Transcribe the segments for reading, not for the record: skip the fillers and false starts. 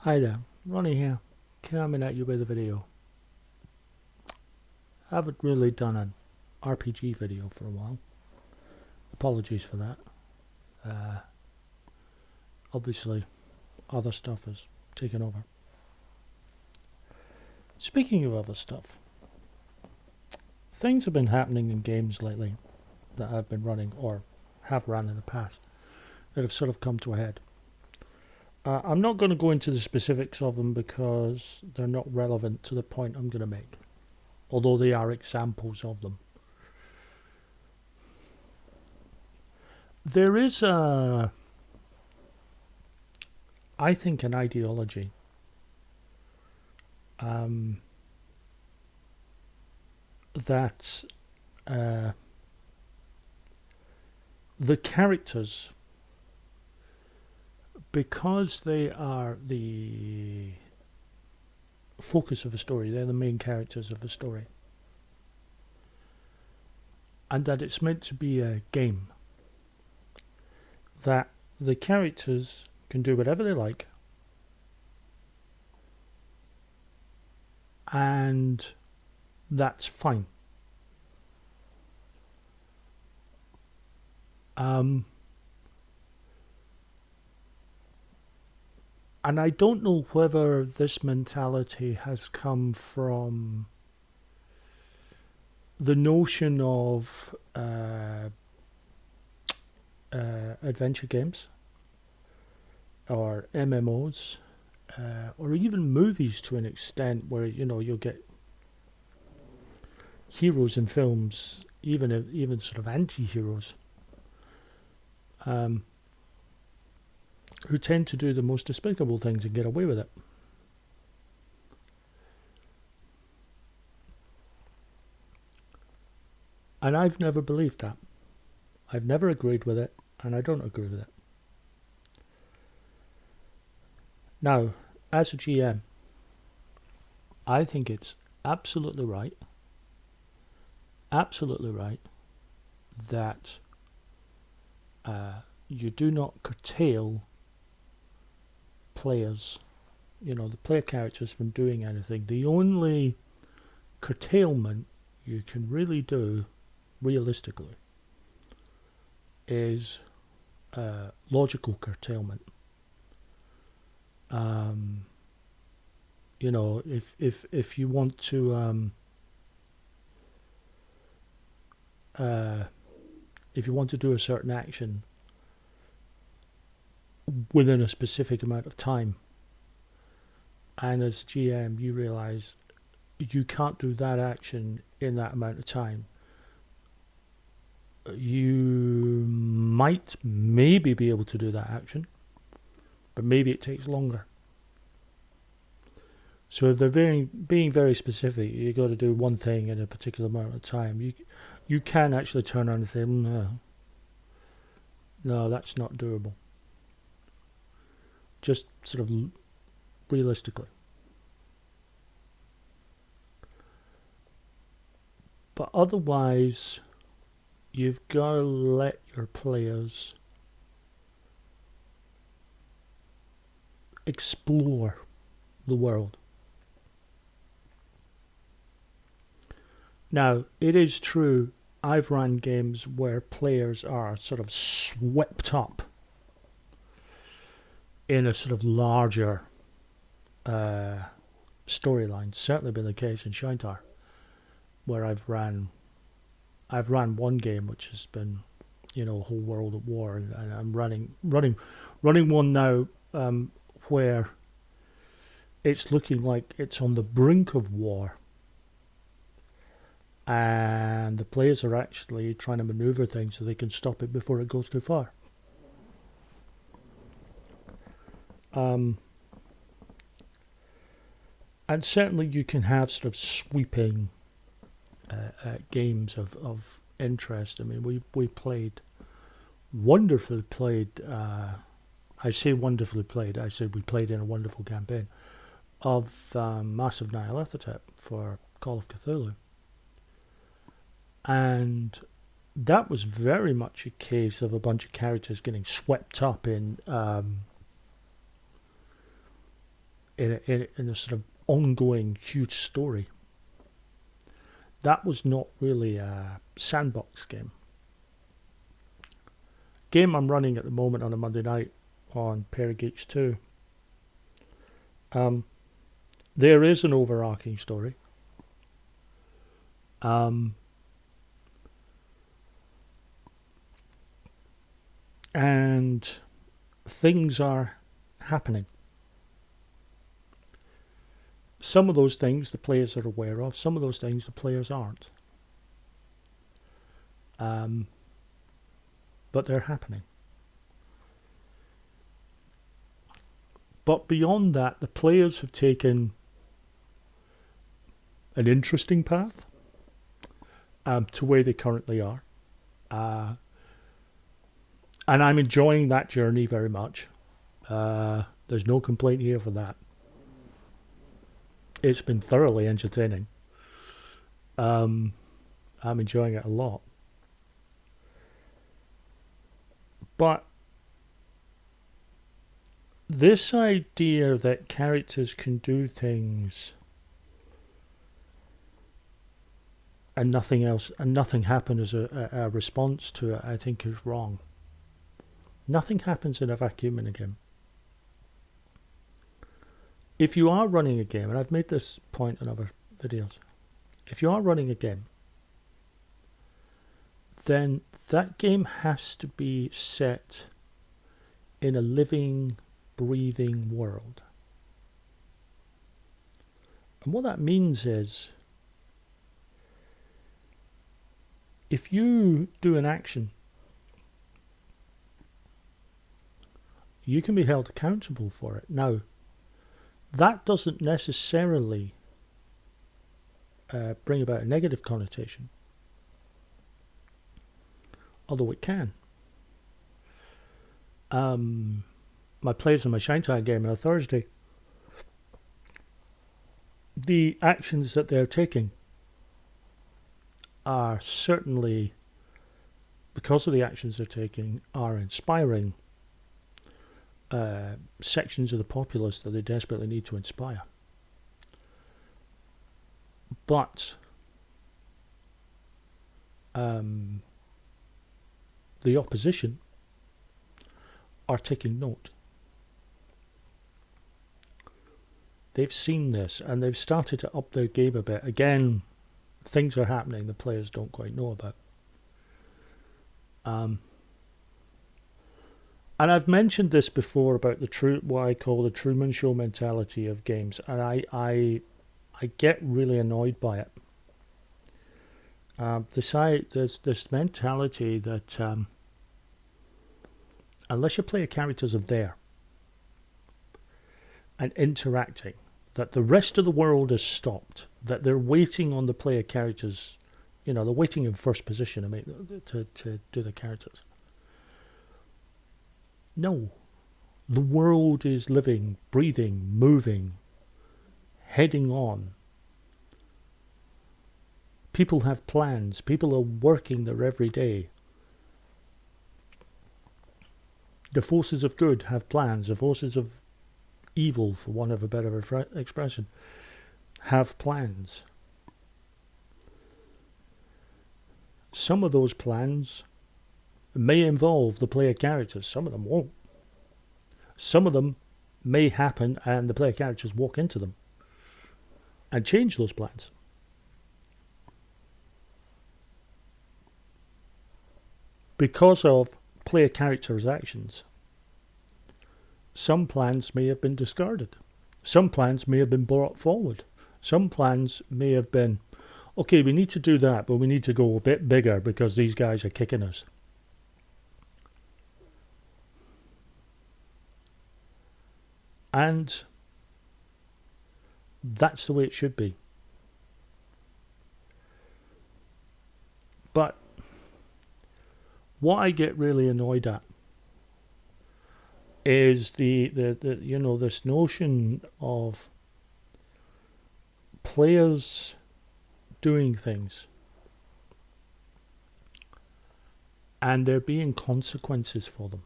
Hi there, Ronnie here, coming at you with a video. I haven't really done an RPG video for a while. Apologies for that. Uh, Obviously, other stuff has taken over. Speaking of other stuff, things have been happening in games lately that I've been running or have run in the past that have sort of come to a head. I'm not going to go into the specifics of them because they're not relevant to the point I'm going to make, although they are examples of them. There is I think, an ideology that the characters, because they are the focus of a story, they're the main characters of the story, and that it's meant to be a game, that the characters can do whatever they like, and that's fine. And I don't know whether this mentality has come from the notion of adventure games or MMOs, or even movies to an extent, where you'll get heroes in films, even sort of anti-heroes, who tend to do the most despicable things and get away with it. And I've never believed that. I've never agreed with it, and I don't agree with it. Now, as a GM, I think it's absolutely right that you do not curtail players, the player characters, from doing anything. The only curtailment you can really do, realistically, is logical curtailment. If you want to do a certain action within a specific amount of time, and as GM you realize you can't do that action in that amount of time, you might maybe be able to do that action, but maybe it takes longer. So if they're being very specific, you got to do one thing in a particular amount of time, you can actually turn around and say, no, that's not doable. Just sort of realistically. But otherwise, you've got to let your players explore the world. Now, it is true, I've run games where players are sort of swept up in a sort of larger storyline. Certainly been the case in Shintar, where I've ran one game which has been, a whole world at war, and I'm running one now where it's looking like it's on the brink of war, and the players are actually trying to maneuver things so they can stop it before it goes too far. And certainly you can have sort of sweeping games of interest. I mean, we played, wonderfully played, I say wonderfully played, I said we played in a wonderful campaign of Massive Nyarlathotep for Call of Cthulhu. And that was very much a case of a bunch of characters getting swept up in in a sort of ongoing huge story. That was not really a sandbox game. Game I'm running at the moment on a Monday night on Pair of Geeks 2. There is an overarching story. And things are happening. Some of those things the players are aware of, some of those things the players aren't. But they're happening. But beyond that, the players have taken an interesting path to where they currently are. And I'm enjoying that journey very much. There's no complaint here for that. It's been thoroughly entertaining. I'm enjoying it a lot. But this idea that characters can do things and nothing else, and nothing happens as a response to it, I think is wrong. Nothing happens in a vacuum in a game. If you are running a game, and I've made this point in other videos, if you are running a game, then that game has to be set in a living, breathing world. And what that means is, if you do an action, you can be held accountable for it. Now, that doesn't necessarily bring about a negative connotation, although it can. My players in my Shinetide game on a Thursday, the actions that they're taking are certainly, because of the actions they're taking, are inspiring sections of the populace that they desperately need to inspire. But the opposition are taking note. They've seen this and they've started to up their game a bit. Again, things are happening the players don't quite know about. And I've mentioned this before about the what I call the Truman Show mentality of games, and I get really annoyed by it. There's this mentality that unless your player characters are there and interacting, that the rest of the world is stopped, that they're waiting on the player characters, they're waiting in first position to do the characters. No, the world is living, breathing, moving, heading on. People have plans. People are working there every day. The forces of good have plans. The forces of evil, for want of a better expression, have plans. Some of those plans may involve the player characters. Some of them won't. Some of them may happen and the player characters walk into them and change those plans. Because of player characters' actions, some plans may have been discarded. Some plans may have been brought forward. Some plans may have been, okay, we need to do that, but we need to go a bit bigger because these guys are kicking us. And that's the way it should be. But what I get really annoyed at is the this notion of players doing things and there being consequences for them.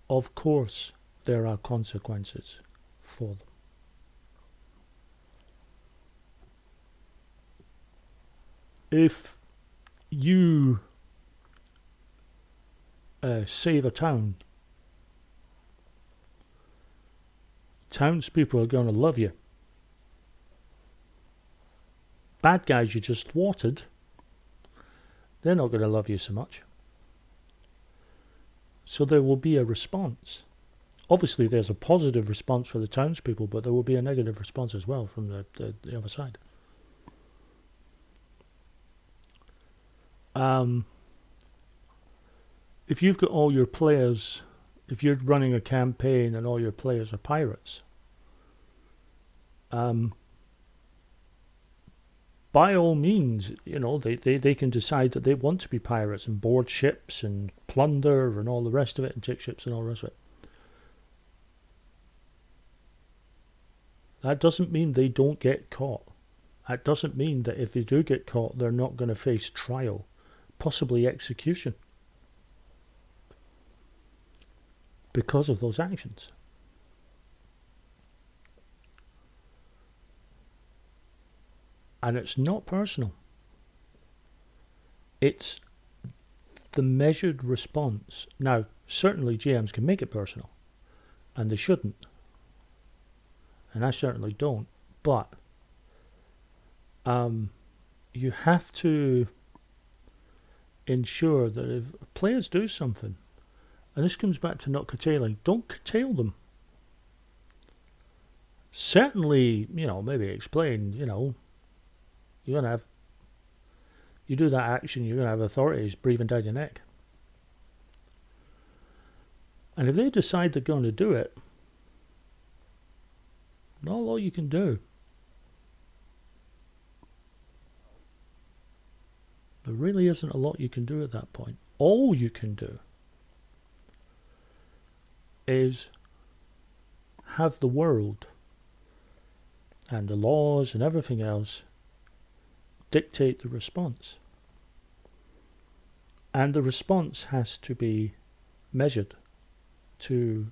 Of course there are consequences for them. If you save a town, townspeople are going to love you. Bad guys you just thwarted, they're not going to love you so much. So there will be a response. Obviously there's a positive response for the townspeople, but there will be a negative response as well from the other side. If you've got all your players, if you're running a campaign and all your players are pirates, by all means, they can decide that they want to be pirates and board ships and plunder and all the rest of it and take ships and all the rest of it. That doesn't mean they don't get caught. That doesn't mean that if they do get caught, they're not going to face trial, possibly execution, because of those actions. And it's not personal. It's the measured response. Now, certainly GMs can make it personal, and they shouldn't. And I certainly don't. But you have to ensure that if players do something, and this comes back to not curtailing, don't curtail them. Certainly, maybe explain, you're going to have, you do that action, you're going to have authorities breathing down your neck. And if they decide they're going to do it, not a lot you can do. There really isn't a lot you can do at that point. All you can do is have the world and the laws and everything else dictate the response. And the response has to be measured to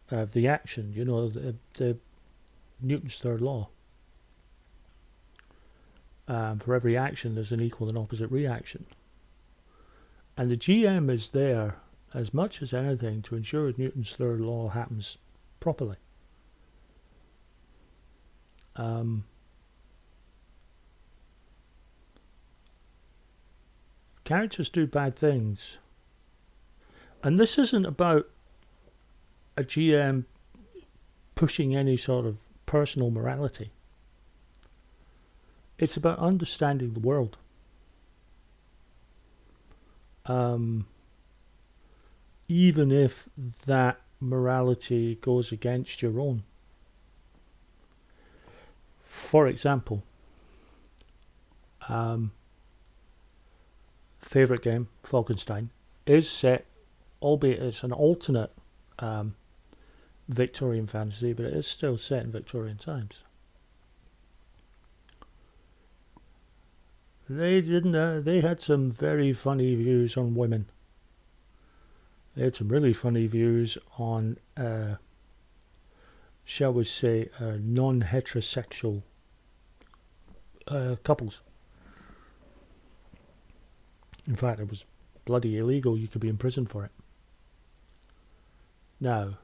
the action, the Newton's third law. For every action there's an equal and opposite reaction. And the GM is there as much as anything to ensure Newton's third law happens properly. Characters do bad things. And this isn't about a GM pushing any sort of personal morality. It's about understanding the world. Even if that morality goes against your own. For example, favourite game, Falkenstein, is set, albeit it's an alternate Victorian fantasy, but it is still set in Victorian times. They had some very funny views on women. They had some really funny views on, shall we say, non-heterosexual couples. In fact, it was bloody illegal. You could be imprisoned for it. Now,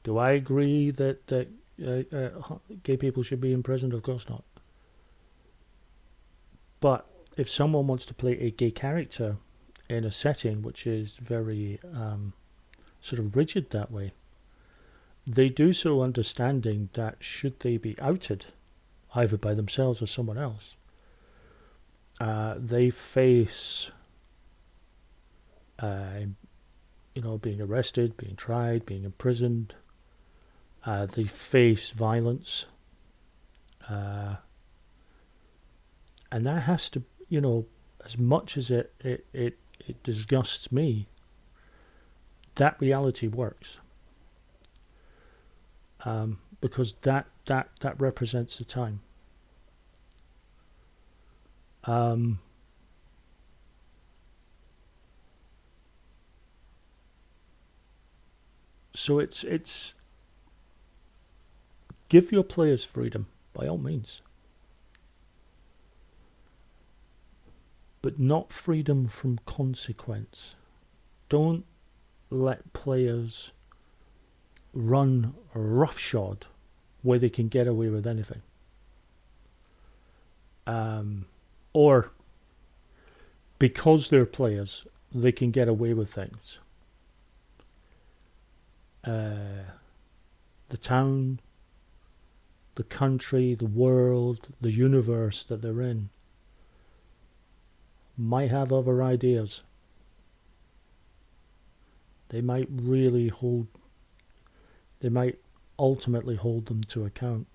do I agree that gay people should be imprisoned? Of course not. But if someone wants to play a gay character in a setting which is very sort of rigid that way, they do so understanding that should they be outed, either by themselves or someone else, they face being arrested, being tried, being imprisoned. They face violence. And that has to, as much as it disgusts me, that reality works. Because that represents the time. So it's Give your players freedom, by all means. But not freedom from consequence. Don't let players run roughshod where they can get away with anything. Or because they're players, they can get away with things. The town, the country, the world, the universe that they're in might have other ideas. They might ultimately hold them to account.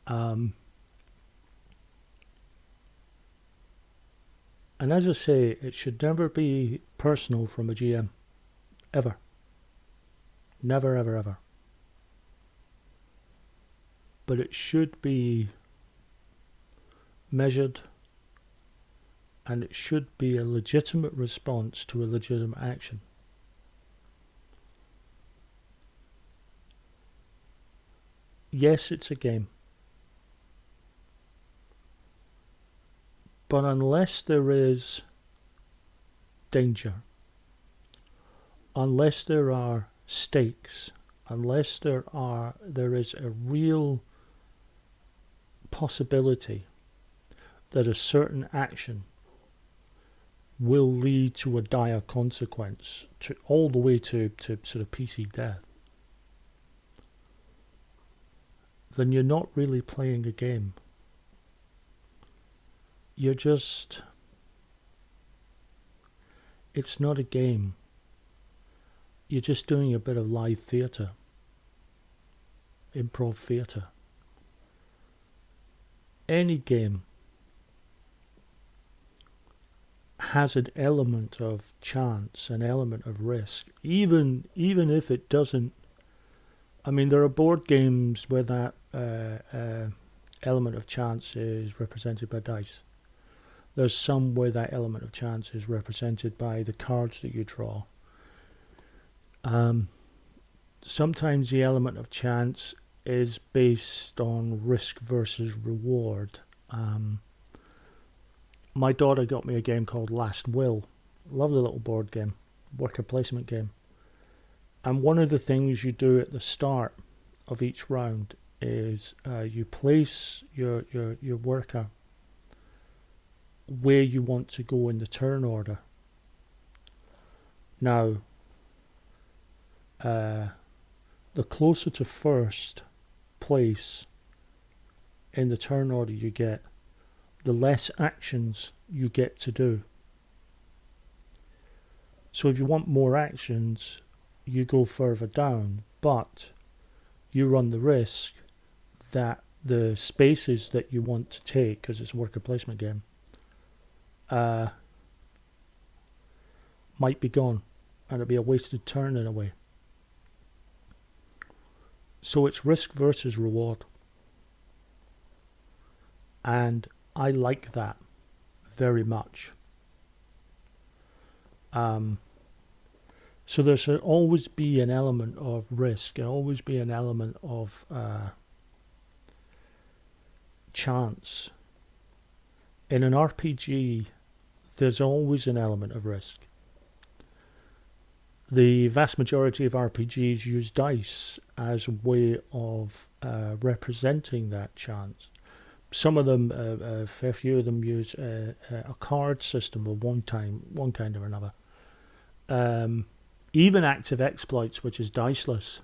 And as I say, it should never be personal from a GM. Ever. Never, ever, ever. But it should be measured, and it should be a legitimate response to a legitimate action. Yes, it's a game. But unless there is danger, unless there are stakes, unless there is a real possibility that a certain action will lead to a dire consequence, all the way to sort of PC death, then you're not really playing a game. It's not a game. You're just doing a bit of live theatre, improv theatre. Any game has an element of chance, an element of risk, even if it doesn't. I mean, there are board games where that element of chance is represented by dice. There's some where that element of chance is represented by the cards that you draw. Sometimes the element of chance is based on risk versus reward. My daughter got me a game called Last Will. Lovely little board game, worker placement game. And one of the things you do at the start of each round is you place your worker where you want to go in the turn order. Now, the closer to first place in the turn order you get, the less actions you get to do. So if you want more actions, you go further down, but you run the risk that the spaces that you want to take, because it's a worker placement game, might be gone, and it'll be a wasted turn in a way. So it's risk versus reward, and I like that very much. So there should always be an element of risk, and always be an element of chance. In an RPG, there's always an element of risk. The vast majority of RPGs use dice as a way of representing that chance. Some of them, a fair few of them, use a card system of one kind or another. Even Active Exploits, which is diceless,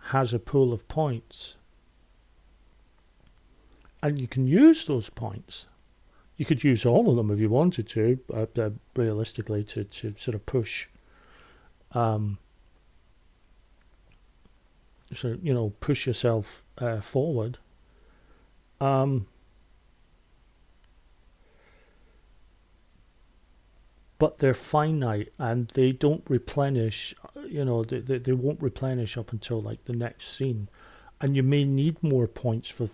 has a pool of points. And you can use those points. You could use all of them if you wanted to, realistically, to sort of push, push yourself forward. But they're finite, and they don't replenish. They won't replenish up until like the next scene, and you may need more points for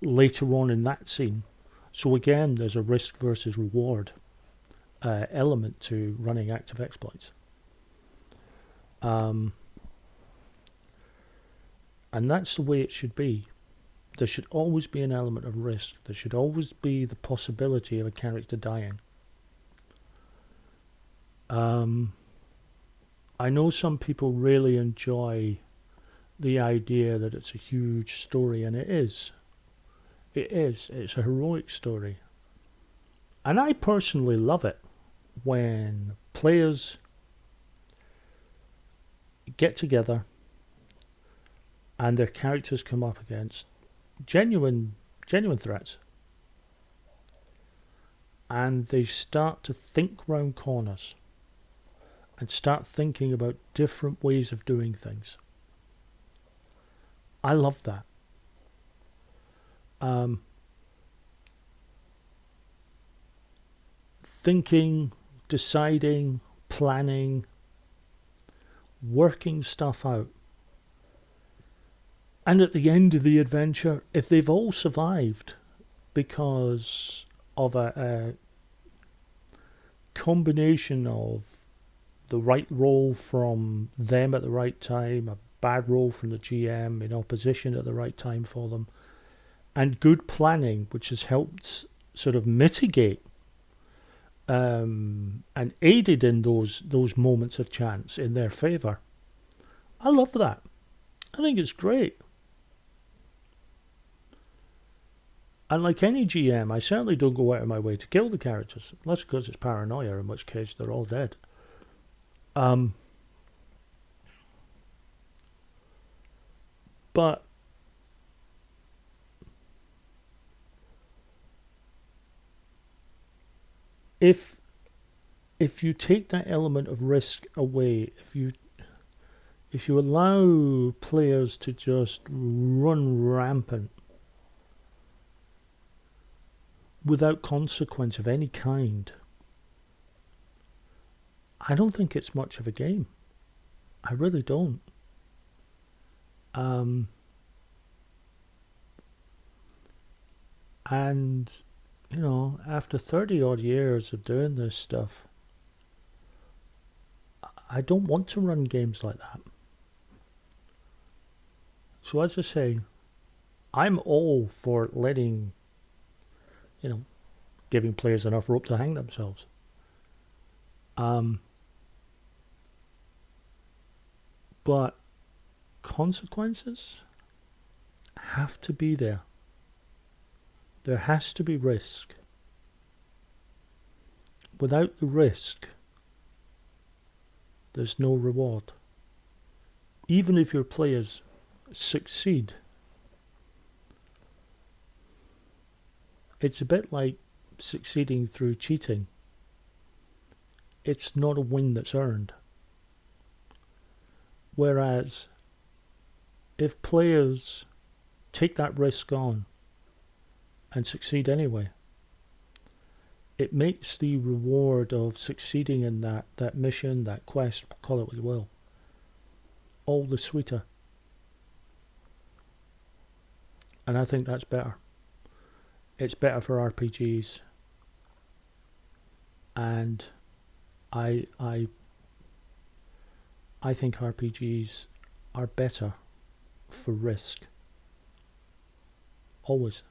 later on in that scene. So again, there's a risk versus reward element to running active exploits. And that's the way it should be. There should always be an element of risk. There should always be the possibility of a character dying. I know some people really enjoy the idea that it's a huge story, and it is. It is. It's a heroic story. And I personally love it when players get together and their characters come up against genuine threats, and they start to think round corners and start thinking about different ways of doing things. I love that. Thinking, deciding, planning, working stuff out. And at the end of the adventure, if they've all survived because of a combination of the right roll from them at the right time, a bad roll from the GM in opposition at the right time for them, and good planning, which has helped sort of mitigate and aided in those moments of chance in their favour. I love that. I think it's great. And like any GM, I certainly don't go out of my way to kill the characters, unless because it's paranoia, in which case they're all dead. But if you take that element of risk away, if you allow players to just run rampant without consequence of any kind, I don't think it's much of a game. I really don't. And, you know, after 30 odd years of doing this stuff, I don't want to run games like that. So as I say, I'm all for letting, you know, giving players enough rope to hang themselves. But consequences have to be there. There has to be risk. Without the risk, there's no reward. Even if your players succeed, it's a bit like succeeding through cheating. It's not a win that's earned. Whereas, if players take that risk on and succeed anyway, it makes the reward of succeeding in that mission, that quest, call it what you will, all the sweeter. And I think that's better. It's better for RPGs. And I think RPGs are better for risk. Always.